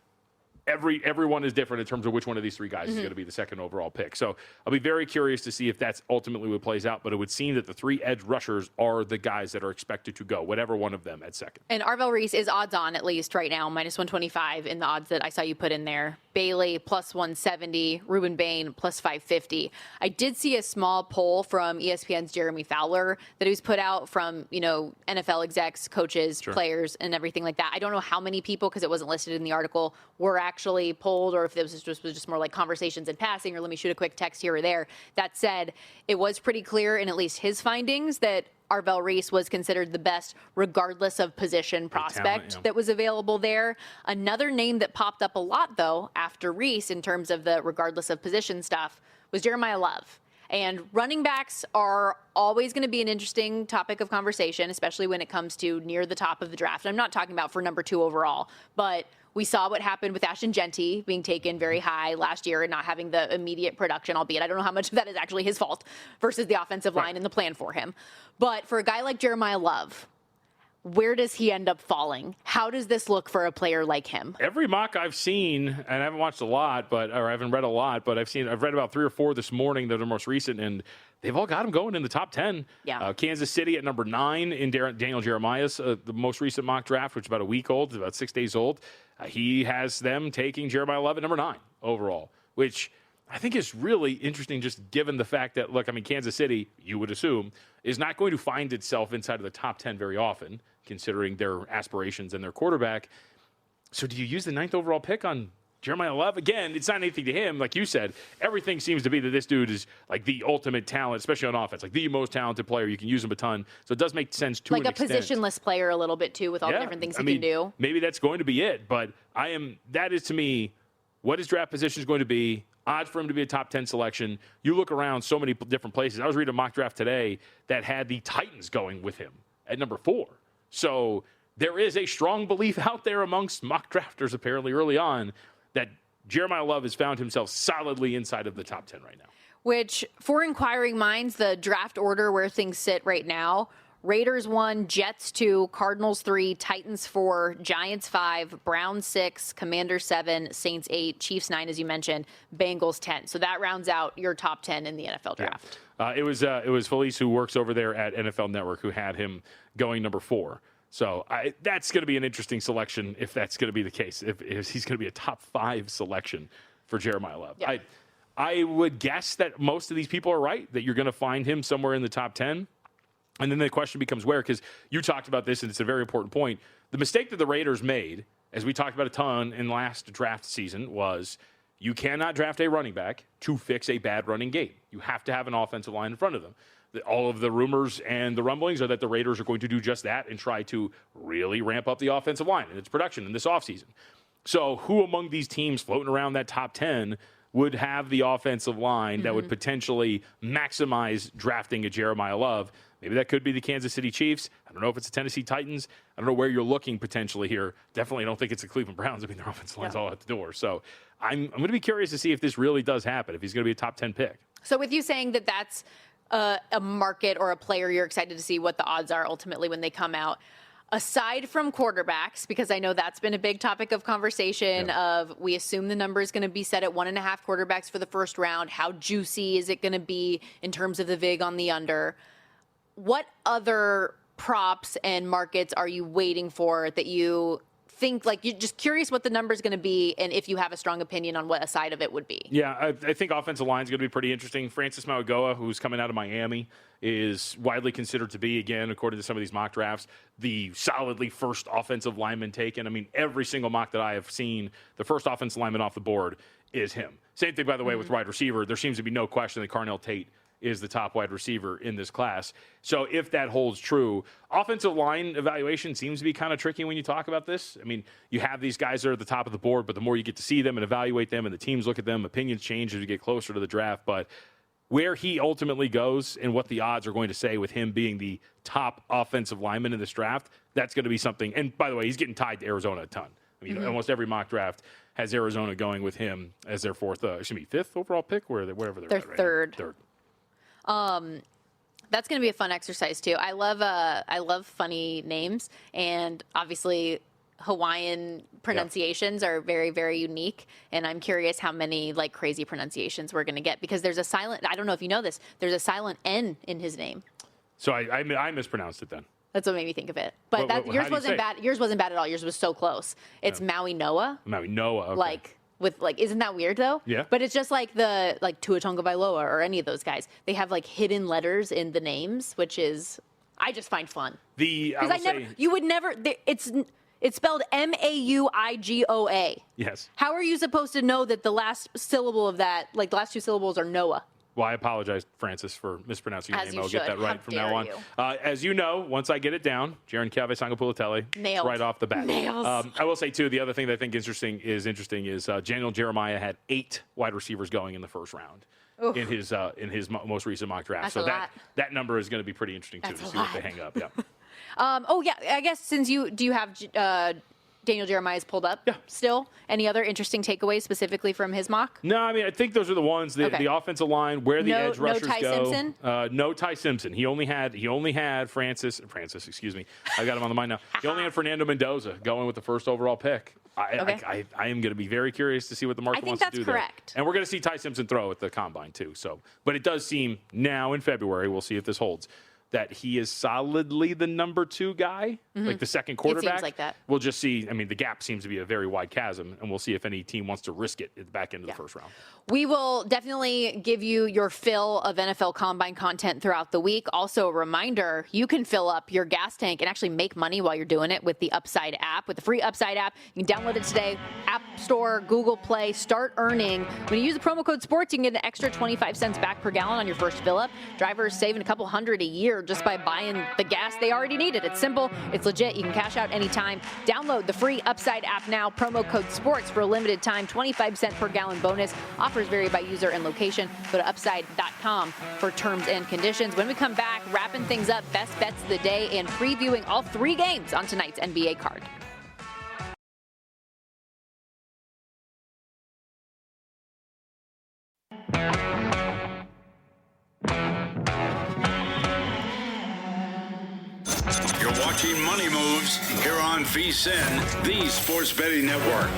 [SPEAKER 3] Everyone is different in terms of which one of these three guys is going to be the second overall pick. So I'll be very curious to see if that's ultimately what plays out. But it would seem that the three edge rushers are the guys that are expected to go, whatever one of them at second.
[SPEAKER 2] And Arvell Reese is odds on, at least right now, minus 125 in the odds that I saw you put in there. Bailey plus 170, Ruben Bain plus 550. I did see a small poll from ESPN's Jeremy Fowler that he was put out from, NFL execs, coaches, players, and everything like that. I don't know how many people, because it wasn't listed in the article, were actually polled, or if this was just more like conversations in passing, or let me shoot a quick text here or there. That said, it was pretty clear in at least his findings that Arvell Reese was considered the best regardless of position prospect that was available there. Another name that popped up a lot, though, after Reese in terms of the regardless of position stuff was Jeremiah Love. And running backs are always going to be an interesting topic of conversation, especially when it comes to near the top of the draft. I'm not talking about for number two overall, but we saw what happened with Ashton Genty being taken very high last year and not having the immediate production, albeit I don't know how much of that is actually his fault versus the offensive line and the plan for him. But for a guy like Jeremiah Love, where does he end up falling? How does this look for a player like him?
[SPEAKER 3] Every mock I've seen, and I haven't watched a lot, or I haven't read a lot, but I've read about 3 or 4 this morning that are most recent, and they've all got him going in the top 10.
[SPEAKER 2] Yeah.
[SPEAKER 3] Kansas City at number 9 in Daniel Jeremiah's, the most recent mock draft, which is about a week old, about 6 days old. He has them taking Jeremiah Love at number 9 overall, which I think is really interesting just given the fact that, Kansas City, you would assume, is not going to find itself inside of the top 10 very often, considering their aspirations and their quarterback. So do you use the 9th overall pick on Jeremiah Love? Again, it's not anything to him. Like you said, everything seems to be that this dude is like the ultimate talent, especially on offense, like the most talented player. You can use him a ton. So it does make sense to an extent.
[SPEAKER 2] Like a positionless player a little bit, too, with all the different things he can do.
[SPEAKER 3] Maybe that's going to be it. But that is, to me, what his draft position is going to be. Odds for him to be a top 10 selection. You look around so many different places. I was reading a mock draft today that had the Titans going with him at number 4. So there is a strong belief out there amongst mock drafters apparently early on that Jeremiah Love has found himself solidly inside of the top 10 right now.
[SPEAKER 2] Which, for inquiring minds, the draft order where things sit right now, Raiders 1, Jets 2, Cardinals 3, Titans 4, Giants 5, Browns 6, Commanders 7, Saints 8, Chiefs 9, as you mentioned, Bengals 10. So that rounds out your top 10 in the NFL draft.
[SPEAKER 3] Yeah. It was Felice, who works over there at NFL Network, who had him going number 4. So that's going to be an interesting selection if that's going to be the case, if he's going to be a top 5 selection for Jeremiah Love.
[SPEAKER 2] Yeah.
[SPEAKER 3] I would guess that most of these people are right, that you're going to find him somewhere in the top 10. And then the question becomes where, because you talked about this, and it's a very important point. The mistake that the Raiders made, as we talked about a ton in last draft season, was you cannot draft a running back to fix a bad running game. You have to have an offensive line in front of them. All of the rumors and the rumblings are that the Raiders are going to do just that and try to really ramp up the offensive line and its production in this offseason. So who among these teams floating around that top 10 would have the offensive line that would potentially maximize drafting a Jeremiah Love? Maybe that could be the Kansas City Chiefs. I don't know if it's the Tennessee Titans. I don't know where you're looking potentially here. Definitely don't think it's the Cleveland Browns. I mean, their offensive line's all at the door. So I'm going to be curious to see if this really does happen, if he's going to be a top 10 pick.
[SPEAKER 2] So with you saying that that's a market or a player you're excited to see what the odds are ultimately when they come out, aside from quarterbacks, because I know that's been a big topic of conversation of we assume the number is going to be set at 1.5 quarterbacks for the first round. How juicy is it going to be in terms of the vig on the under? What other props and markets are you waiting for that you think, like, you're just curious what the number is going to be and if you have a strong opinion on what a side of it would be?
[SPEAKER 3] Yeah, I think offensive line is going to be pretty interesting. Francis Mauigoa, who's coming out of Miami, is widely considered to be, again, according to some of these mock drafts, the solidly first offensive lineman taken. I mean, every single mock that I have seen, the first offensive lineman off the board is him. Same thing, by the way, with wide receiver. There seems to be no question that Carnell Tate is the top wide receiver in this class. So if that holds true, offensive line evaluation seems to be kind of tricky when you talk about this. I mean, you have these guys that are at the top of the board, but the more you get to see them and evaluate them and the teams look at them, opinions change as you get closer to the draft. But where he ultimately goes and what the odds are going to say with him being the top offensive lineman in this draft, that's going to be something. And by the way, he's getting tied to Arizona a ton. I mean, almost every mock draft has Arizona going with him as their fifth overall pick, wherever they're at right
[SPEAKER 2] third.
[SPEAKER 3] Third.
[SPEAKER 2] That's going to be a fun exercise too. I love funny names, and obviously Hawaiian pronunciations are very, very unique. And I'm curious how many like crazy pronunciations we're going to get, because there's a silent, I don't know if you know this, there's a silent N in his name.
[SPEAKER 3] So I mispronounced it then.
[SPEAKER 2] That's what made me think of it. But yours wasn't bad. Yours wasn't bad at all. Yours was so close. It's Maui Noa.
[SPEAKER 3] Maui Noa. Okay.
[SPEAKER 2] Isn't that weird though?
[SPEAKER 3] Yeah.
[SPEAKER 2] But it's just like the Tuatonga Vailoa or any of those guys. They have like hidden letters in the names, which is I just find fun. You would never. It's spelled Mauigoa.
[SPEAKER 3] Yes.
[SPEAKER 2] How are you supposed to know that the last syllable of that, like the last two syllables, are Noah?
[SPEAKER 3] Well, I apologize, Francis, for mispronouncing your
[SPEAKER 2] As
[SPEAKER 3] name.
[SPEAKER 2] you
[SPEAKER 3] I'll get
[SPEAKER 2] should.
[SPEAKER 3] that right
[SPEAKER 2] How
[SPEAKER 3] from now on.
[SPEAKER 2] dare
[SPEAKER 3] As you know, once I get it down, Jaron Cave Sangapulatele,
[SPEAKER 2] Nailed.
[SPEAKER 3] right off the bat.
[SPEAKER 2] Nails.
[SPEAKER 3] I will say, too, the other thing that I think is interesting is Daniel Jeremiah had 8 wide receivers going in the first round in his most recent mock draft.
[SPEAKER 2] That's
[SPEAKER 3] so that number is going to be pretty interesting, too,
[SPEAKER 2] That's
[SPEAKER 3] to
[SPEAKER 2] a
[SPEAKER 3] see what they
[SPEAKER 2] lot.
[SPEAKER 3] hang up. Yeah.
[SPEAKER 2] I guess since do you have Daniel Jeremiah's pulled up still? Any other interesting takeaways specifically from his mock?
[SPEAKER 3] No, I mean, I think those are the ones, the offensive line, where the edge rushers
[SPEAKER 2] Ty
[SPEAKER 3] go.
[SPEAKER 2] Simpson?
[SPEAKER 3] No Ty Simpson. He only had Francis, excuse me. I got him on the mind now. He only had Fernando Mendoza going with the first overall pick. I am going to be very curious to see what the market wants to do there.
[SPEAKER 2] I think that's correct.
[SPEAKER 3] And we're going to see Ty Simpson throw at the combine too. So, but it does seem now in February, we'll see if this holds, that he is solidly the number 2 guy, like the second quarterback.
[SPEAKER 2] It seems like that.
[SPEAKER 3] We'll just see. I mean, the gap seems to be a very wide chasm, and we'll see if any team wants to risk it at the back end of the first round.
[SPEAKER 2] We will definitely give you your fill of NFL Combine content throughout the week. Also, a reminder, you can fill up your gas tank and actually make money while you're doing it with the Upside app, with the free Upside app. You can download it today, App Store, Google Play, start earning. When you use the promo code SPORTS, you can get an extra 25 cents back per gallon on your first fill up. Drivers saving a couple $100 a year just by buying the gas they already needed. It's simple. It's legit. You can cash out anytime. Download the free Upside app now. Promo code SPORTS for a limited time. 25 cent per gallon bonus. Offers vary by user and location. Go to upside.com for terms and conditions. When we come back, wrapping things up, best bets of the day, and previewing all 3 games on tonight's NBA card.
[SPEAKER 1] You're watching Money Moves here on VSiN, the Sports Betting Network.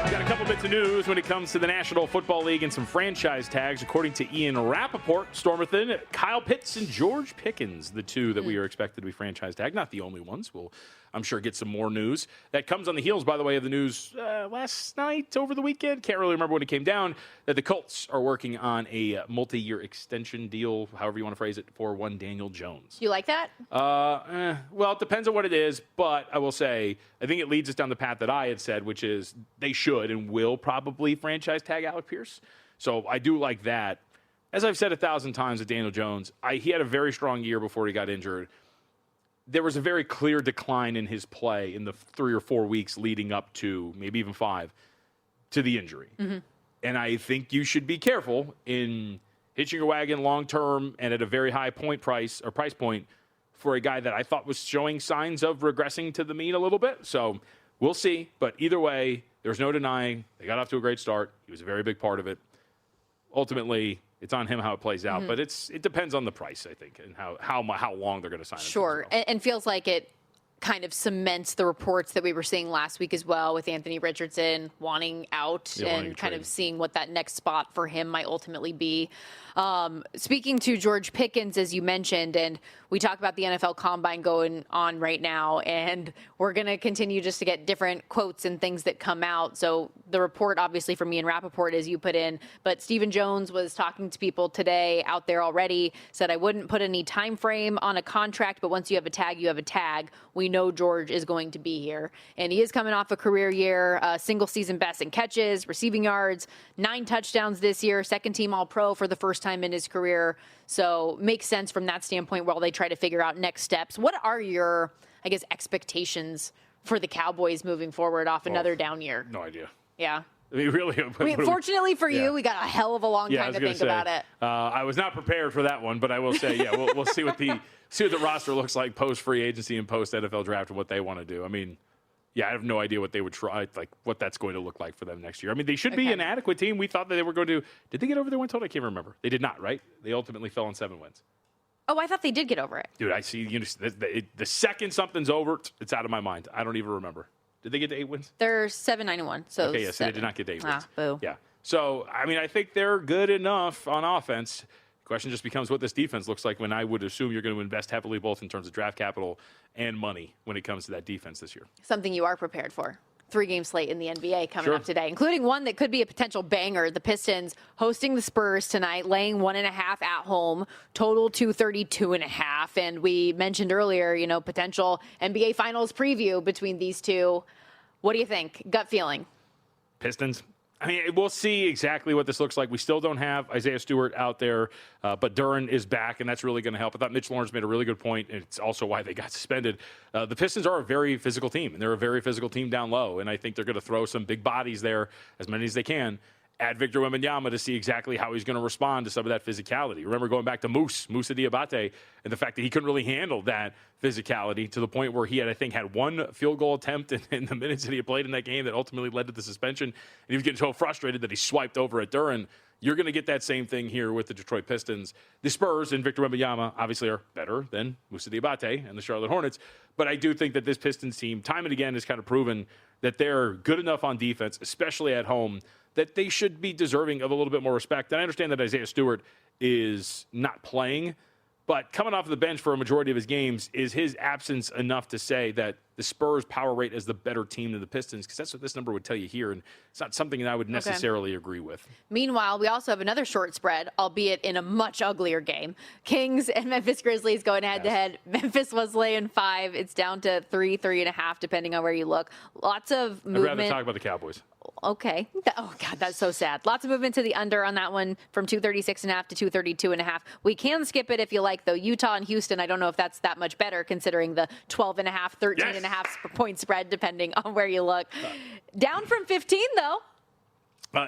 [SPEAKER 3] Got a couple bits of news when it comes to the National Football League and some franchise tags. According to Ian Rappaport, Stormerton, Kyle Pitts, and George Pickens, the two that we are expected to be franchise tagged. Not the only ones. We'll, I'm sure, get some more news. That comes on the heels, by the way, of the news last night, over the weekend. Can't really remember when it came down, that the Colts are working on a multi-year extension deal, however you want to phrase it, for one Daniel Jones.
[SPEAKER 2] You like that?
[SPEAKER 3] Well, it depends on what it is, but I will say, I think it leads us down the path that I had said, which is they should and will probably franchise tag Alec Pierce. So I do like that. As I've said 1,000 times with Daniel Jones, he had a very strong year before he got injured. There was a very clear decline in his play in the 3 or 4 weeks leading up to, maybe even 5, to the injury. Mm-hmm. And I think you should be careful in hitching your wagon long-term and at a very high price point for a guy that I thought was showing signs of regressing to the mean a little bit. So we'll see. But either way, there's no denying they got off to a great start. He was a very big part of it. Ultimately, it's on him how it plays out, but it depends on the price, I think, and how long they're going to sign him.
[SPEAKER 2] Sure, and feels like it kind of cements the reports that we were seeing last week as well, with Anthony Richardson wanting out and kind of seeing what that next spot for him might ultimately be. Speaking to George Pickens, as you mentioned, and we talk about the NFL Combine going on right now, and we're going to continue just to get different quotes and things that come out. So the report, obviously, from me and Rappaport, as you put in, but Stephen Jones was talking to people today out there already, said, I wouldn't put any time frame on a contract, but once you have a tag, you have a tag. We know George is going to be here. And he is coming off a career year, single season best in catches, receiving yards, 9 touchdowns this year, second team All-Pro for the first time in his career. So makes sense from that standpoint while they try to figure out next steps. What are your, I guess, expectations for the Cowboys moving forward off another down year?
[SPEAKER 3] No idea.
[SPEAKER 2] Yeah.
[SPEAKER 3] I mean, really.
[SPEAKER 2] Fortunately for you, we got a hell of a long time to think about it.
[SPEAKER 3] I was not prepared for that one, but I will say, we'll see what the roster looks like post free agency and post NFL draft and what they want to do. I mean, I have no idea what they would try, like what that's going to look like for them next year. I mean, they should be an adequate team. We thought that they were going to. Did they get over their win total? I can't remember. They did not, right? They ultimately fell on 7 wins.
[SPEAKER 2] Oh, I thought they did get over it.
[SPEAKER 3] Dude, I see. The second something's over, it's out of my mind. I don't even remember. Did they get to 8 wins?
[SPEAKER 2] They're 7-9-1. So
[SPEAKER 3] okay, so they did not get to 8 wins.
[SPEAKER 2] Boo.
[SPEAKER 3] Yeah. So I mean, I think they're good enough on offense. Question just becomes what this defense looks like when I would assume you're going to invest heavily both in terms of draft capital and money when it comes to that defense this year.
[SPEAKER 2] Something you are prepared for. 3-game slate in the NBA coming up today, including one that could be a potential banger. The Pistons hosting the Spurs tonight, laying 1.5 at home, total 232.5. And we mentioned earlier, potential NBA Finals preview between these two. What do you think? Gut feeling?
[SPEAKER 3] Pistons. I mean, we'll see exactly what this looks like. We still don't have Isaiah Stewart out there, but Duren is back, and that's really going to help. I thought Mitch Lawrence made a really good point, and it's also why they got suspended. The Pistons are a very physical team, and they're a very physical team down low, and I think they're going to throw some big bodies there, as many as they can, at Victor Wembanyama to see exactly how he's going to respond to some of that physicality. Remember going back to Moussa Diabate, and the fact that he couldn't really handle that physicality to the point where he had one field goal attempt in the minutes that he had played in that game that ultimately led to the suspension, and he was getting so frustrated that he swiped over at Duren. You're going to get that same thing here with the Detroit Pistons. The Spurs and Victor Wembanyama obviously are better than Moussa Diabate and the Charlotte Hornets, but I do think that this Pistons team, time and again, has kind of proven that they're good enough on defense, especially at home, that they should be deserving of a little bit more respect. And I understand that Isaiah Stewart is not playing, but coming off the bench for a majority of his games, is his absence enough to say that the Spurs power rate is the better team than the Pistons? Because that's what this number would tell you here, and it's not something that I would necessarily agree with. Meanwhile,
[SPEAKER 2] we also have another short spread, albeit in a much uglier game. Kings and Memphis Grizzlies going head-to-head. Memphis was laying 5. It's down to 3.5, depending on where you look. Lots of movement.
[SPEAKER 3] I'd rather talk about the Cowboys.
[SPEAKER 2] Okay. Oh, God, that's so sad. Lots of movement to the under on that one from 236.5 to 232.5. We can skip it if you like, though. Utah and Houston, I don't know if that's that much better considering the 12.5, 13.5 point spread, depending on where you look. Down from 15, though.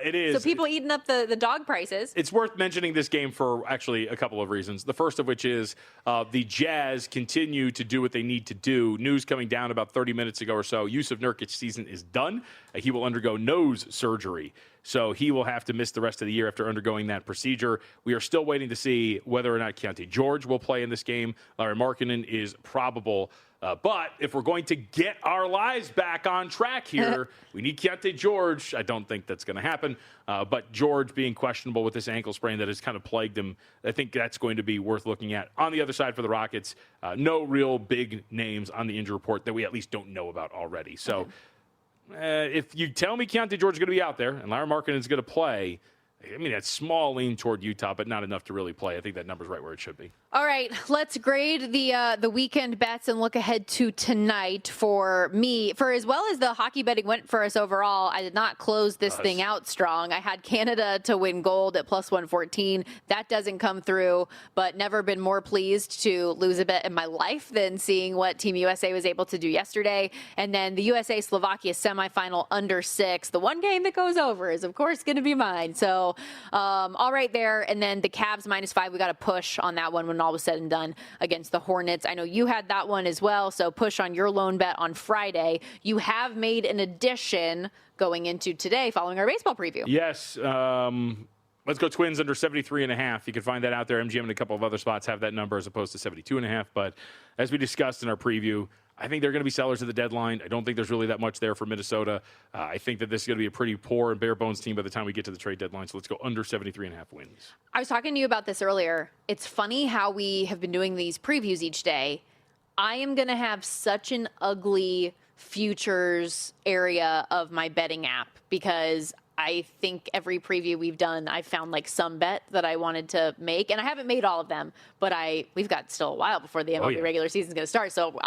[SPEAKER 3] It is.
[SPEAKER 2] So people eating up the dog prices.
[SPEAKER 3] It's worth mentioning this game for actually a couple of reasons. The first of which is the Jazz continue to do what they need to do. News coming down about 30 minutes ago or so. Yusuf Nurkic's season is done. He will undergo nose surgery. So he will have to miss the rest of the year after undergoing that procedure. We are still waiting to see whether or not Keontae George will play in this game. Larry Markkinen is probable. But if we're going to get our lives back on track here, we need Keontae George. I don't think that's going to happen. But George being questionable with this ankle sprain that has kind of plagued him, I think that's going to be worth looking at. On the other side for the Rockets, no real big names on the injury report that we at least don't know about already. So if you tell me Keontae George is going to be out there and Larry Markkinen is going to play, I mean, that's small lean toward Utah, but not enough to really play. I think that number's right where it should be.
[SPEAKER 2] All right, let's grade the weekend bets and look ahead to tonight for me. For as well as the hockey betting went for us overall, I did not close this thing out strong. I had Canada to win gold at plus 114. That doesn't come through, but never been more pleased to lose a bet in my life than seeing what Team USA was able to do yesterday. And then the USA-Slovakia semifinal under 6. The one game that goes over is, of course, going to be mine. So all right there. And then the Cavs -5. We got a push on that one when all was said and done against the Hornets. I know you had that one as well, so push on your lone bet on Friday. You have made an addition going into today following our baseball preview.
[SPEAKER 3] Yes. Let's go Twins under 73.5. You can find that out there. MGM and a couple of other spots have that number as opposed to 72.5. But as we discussed in our preview, I think they're going to be sellers at the deadline. I don't think there's really that much there for Minnesota. I think that this is going to be a pretty poor and bare bones team by the time we get to the trade deadline. So let's go under 73.5 wins.
[SPEAKER 2] I was talking to you about this earlier. It's funny how we have been doing these previews each day. I am going to have such an ugly futures area of my betting app because I think every preview we've done, I found like some bet that I wanted to make. And I haven't made all of them, but we've got still a while before the MLB regular season is going to start. So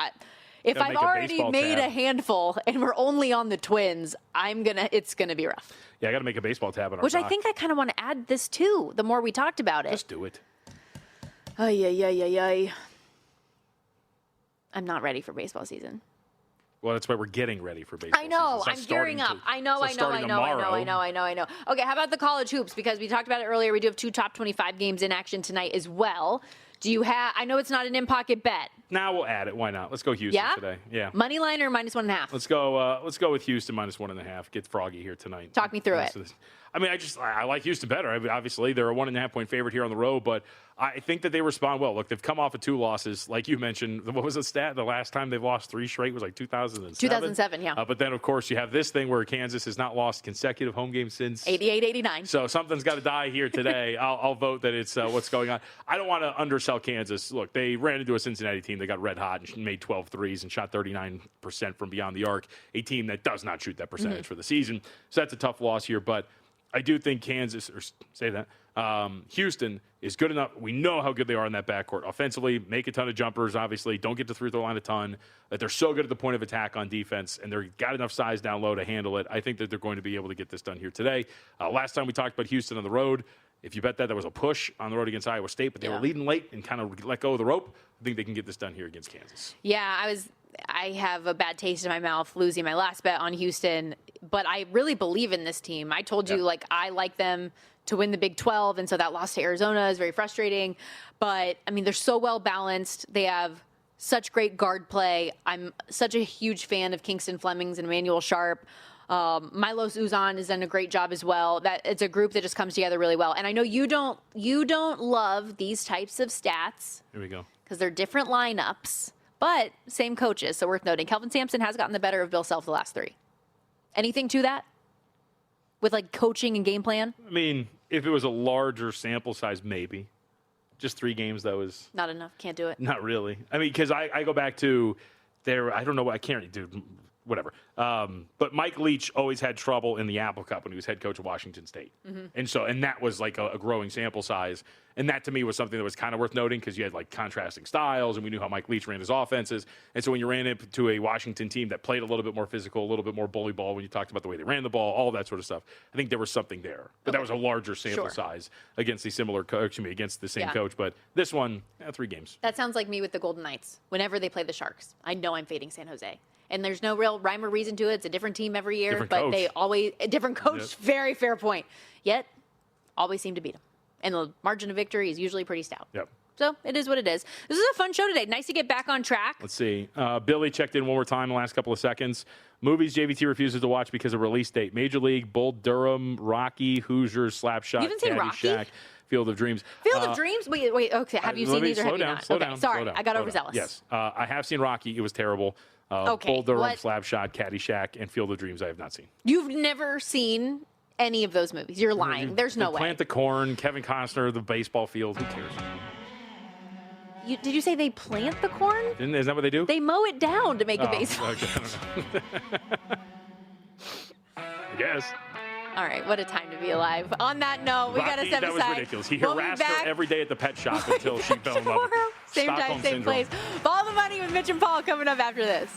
[SPEAKER 2] if I've already made a handful and we're only on the Twins, it's gonna be rough.
[SPEAKER 3] Yeah, I got to make a baseball tab on our
[SPEAKER 2] Which
[SPEAKER 3] doc.
[SPEAKER 2] I think I kind of want to add this too. The more we talked about it,
[SPEAKER 3] Just do it.
[SPEAKER 2] Ay. I'm not ready for baseball season.
[SPEAKER 3] Well, that's why we're getting ready for baseball.
[SPEAKER 2] I know.
[SPEAKER 3] Season.
[SPEAKER 2] I'm gearing up. I know. Okay, how about the college hoops? Because we talked about it earlier. We do have 2 top 25 games in action tonight as well. Do you have? I know it's not an in-pocket bet.
[SPEAKER 3] Now we'll add it. Why not? Let's go Houston today. Yeah.
[SPEAKER 2] Money line or -1.5?
[SPEAKER 3] Let's go with Houston -1.5. Get Froggy here tonight.
[SPEAKER 2] Talk me through it.
[SPEAKER 3] I mean, I like Houston better. I mean, obviously, they're a 1.5-point favorite here on the road, but I think that they respond well. Look, they've come off of 2 losses. Like you mentioned, what was the stat? The last time they've lost 3 straight was like 2007.
[SPEAKER 2] 2007, yeah.
[SPEAKER 3] But then, of course, you have this thing where Kansas has not lost consecutive home games since
[SPEAKER 2] 88-89.
[SPEAKER 3] So something's got to die here today. I'll vote that it's what's going on. I don't want to undersell Kansas. Look, they ran into a Cincinnati team that got red hot and made 12 threes and shot 39% from beyond the arc, a team that does not shoot that percentage for the season. So that's a tough loss here, but I do think Houston is good enough. We know how good they are in that backcourt. Offensively, make a ton of jumpers, obviously. Don't get to free throw line a ton. That they're so good at the point of attack on defense, and they've got enough size down low to handle it. I think that they're going to be able to get this done here today. Last time we talked about Houston on the road, if you bet that was a push on the road against Iowa State, but they were leading late and kind of let go of the rope, I think they can get this done here against Kansas.
[SPEAKER 2] Yeah, I have a bad taste in my mouth losing my last bet on Houston, but I really believe in this team. I told you, I like them to win the Big 12, and so that loss to Arizona is very frustrating. But, I mean, they're so well balanced. They have such great guard play. I'm such a huge fan of Kingston Flemings and Emmanuel Sharp. Milos Uzan has done a great job as well. That it's a group that just comes together really well. And I know you don't love these types of stats.
[SPEAKER 3] Here we go.
[SPEAKER 2] Because they're different lineups. But same coaches, so worth noting. Kelvin Sampson has gotten the better of Bill Self the last 3. Anything to that? With coaching and game plan?
[SPEAKER 3] I mean, if it was a larger sample size, maybe. Just 3 games, that was
[SPEAKER 2] not enough. Can't do it.
[SPEAKER 3] Not really. I mean, because I go back to there. I don't know what I can't do. Whatever. But Mike Leach always had trouble in the Apple Cup when he was head coach of Washington State. Mm-hmm. And that was like a growing sample size. And that to me was something that was kind of worth noting because you had contrasting styles and we knew how Mike Leach ran his offenses. And so when you ran into a Washington team that played a little bit more physical, a little bit more bully ball, when you talked about the way they ran the ball, all that sort of stuff, I think there was something there. But that was a larger sample size against the similar coach, against the same coach. But this one, 3 games.
[SPEAKER 2] That sounds like me with the Golden Knights. Whenever they play the Sharks, I know I'm fading San Jose. And there's no real rhyme or reason to it. It's a different team every year,
[SPEAKER 3] different
[SPEAKER 2] but
[SPEAKER 3] coach.
[SPEAKER 2] they always a different coach. Yep. Very fair point. Yet, always seem to beat them. And the margin of victory is usually pretty stout.
[SPEAKER 3] Yep.
[SPEAKER 2] So it is what it is. This is a fun show today. Nice to get back on track.
[SPEAKER 3] Let's see. Billy checked in one more time in the last couple of seconds. Movies JVT refuses to watch because of release date. Major League, Bull Durham, Rocky, Hoosiers, Slapshot,
[SPEAKER 2] You haven't seen Rocky?
[SPEAKER 3] Caddyshack, Field of Dreams.
[SPEAKER 2] Field of Dreams? Wait. Okay. Have you seen these or have you not?
[SPEAKER 3] Slow
[SPEAKER 2] Okay.
[SPEAKER 3] down.
[SPEAKER 2] Sorry,
[SPEAKER 3] slow down,
[SPEAKER 2] I got
[SPEAKER 3] slow
[SPEAKER 2] overzealous.
[SPEAKER 3] down. Yes. I have seen Rocky. It was terrible.
[SPEAKER 2] Okay,
[SPEAKER 3] Bull Durham,
[SPEAKER 2] what?
[SPEAKER 3] Slapshot, Caddyshack, and Field of Dreams I have not seen.
[SPEAKER 2] You've never seen any of those movies. You're lying. There's no way.
[SPEAKER 3] Plant the Corn, Kevin Costner, the baseball field. Who cares?
[SPEAKER 2] Did you say they plant the corn?
[SPEAKER 3] Is that what they do?
[SPEAKER 2] They mow it down to make a baseball.
[SPEAKER 3] Okay, I don't know. I guess.
[SPEAKER 2] All right, what a time to be alive. On that note, we got to
[SPEAKER 3] Rocky,
[SPEAKER 2] step
[SPEAKER 3] that
[SPEAKER 2] aside.
[SPEAKER 3] was ridiculous. He
[SPEAKER 2] We'll be
[SPEAKER 3] harassed
[SPEAKER 2] back
[SPEAKER 3] her every day at the pet shop until she fell in love with him.
[SPEAKER 2] Tomorrow, same time,
[SPEAKER 3] Stockholm
[SPEAKER 2] same
[SPEAKER 3] Syndrome.
[SPEAKER 2] place. Follow the money with Mitch and Paul coming up after this.